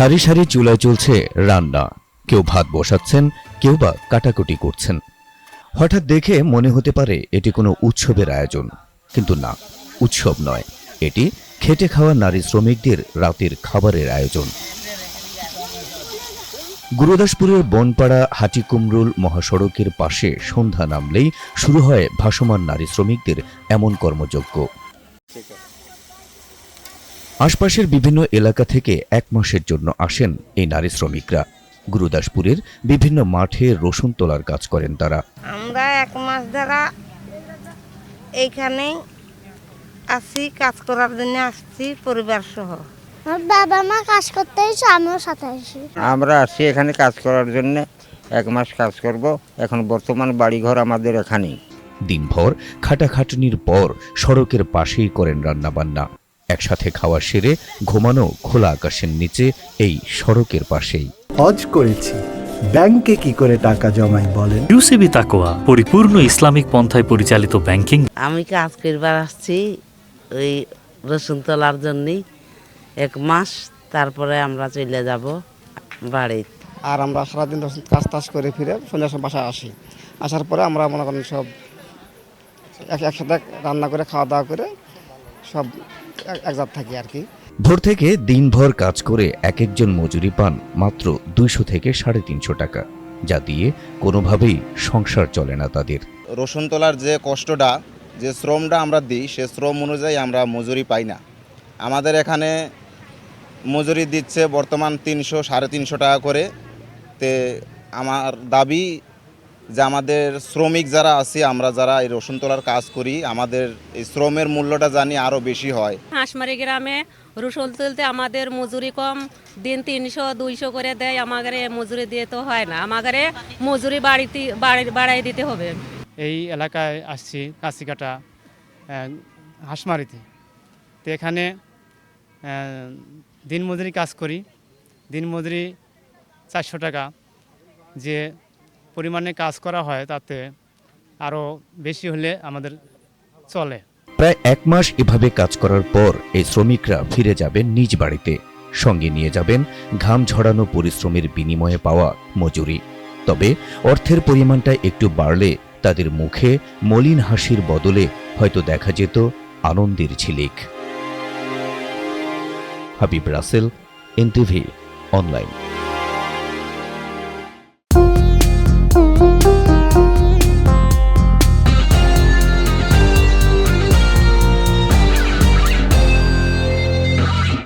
সারি সারি চুলায় চলছে রান্না, কেউ ভাত বসাচ্ছেন, কেউ বা কাটাকুটি করছেন। হঠাৎ দেখে মনে হতে পারে এটি কোনো উৎসবের আয়োজন, কিন্তু না, উৎসব নয়, এটি খেটে খাওয়া নারী শ্রমিকদের রাতের খাবারের আয়োজন। গুরুদাসপুরের বনপাড়া হাটিকুমরুল মহাসড়কের পাশে সন্ধ্যা নামলেই শুরু হয় ভাসমান নারী শ্রমিকদের এমন কর্মযজ্ঞ। আশপাশের বিভিন্ন এলাকা থেকে এক মাসের জন্য আসেন এই নারী শ্রমিকরা। গুরুদাসপুরের বিভিন্ন মাঠে রসুন তোলার কাজ করেন তারা। আমরা এক মাস ধরা এইখানে আসি, কাজ করার জন্য আসছি পরিবার সহ। বাবা মা কাজ করতে এসে আমিও সাথে আসি। আমরা আসি এখানে কাজ করার জন্য, এক মাস কাজ করব। এখন বর্তমান বাড়িঘর আমাদের এখানেই। দিনভর খাটাখাটনির পর সড়কের পাশেই করেন রান্নাবান্না। একসাথে খাওয়া সেরে ঘুমানো খোলা আকাশের নিচে এই সড়কের পাশেই। হজ করেছি, ব্যাংকে কি করে টাকা জমাই বলেন? ইউসিবি তাকওয়া পরিপূর্ণ ইসলামিক পন্থায় পরিচালিত ব্যাংকিং। আমি কাজ করবার আসছি ওই রসুন তোলার জন্যই, এক মাস, তারপরে আমরা চলে যাব বাড়ি। আর আমরা সারাদিন কাজ টাজ করে ফিরে সন্ধ্যার সময় বাসায় আসি। আসার পরে আমরা মনে করেন সব একসাথে রান্না করে খাওয়া দাওয়া করে সব একজাত থাকি আর কি। ভোর থেকে দিনভর কাজ করে এক একজন মজুরি পান মাত্র 200 থেকে 350 টাকা, যা দিয়ে কোনোভাবেই সংসার চলে না তাদের। রসুন তোলার যে কষ্টটা, যে শ্রমটা আমরা দিই, সে শ্রম অনুযায়ী আমরা মজুরি পাই না। আমাদের এখানে মজুরি দিচ্ছে বর্তমান 300-350 টাকা করে। তে আমার দাবি যে আমাদের শ্রমিক যারা আছি, আমরা যারা এই রসুন তোলার কাজ করি, আমাদের এই শ্রমের মূল্যটা জানি আরও বেশি হয়। হাঁসমারি গ্রামে রসুন তুলতে আমাদের মজুরি কম, দিন 300-200 করে দেয়। আমাদের মজুরি দিয়ে তো হয় না, আমাদের মজুরি বাড়াই দিতে হবে। এই এলাকায় আসছি কাছিকাটা হাঁসমারিতে। তো এখানে দিনমজুরি কাজ করি, দিনমজুরি 400 টাকা। যে পরিমাণে কাজ করা হয় তাতে আরও বেশি হলে আমাদের চলে। প্রায় এক মাস এভাবে কাজ করার পর এই শ্রমিকরা ফিরে যাবেন নিজ বাড়িতে। সঙ্গে নিয়ে যাবেন ঘাম ঝরানো পরিশ্রমের বিনিময়ে পাওয়া মজুরি। তবে অর্থের পরিমাণটা একটু বাড়লে তাদের মুখে মলিন হাসির বদলে হয়তো দেখা যেত আনন্দের ঝিলিক। Habib Rasel, NTV online.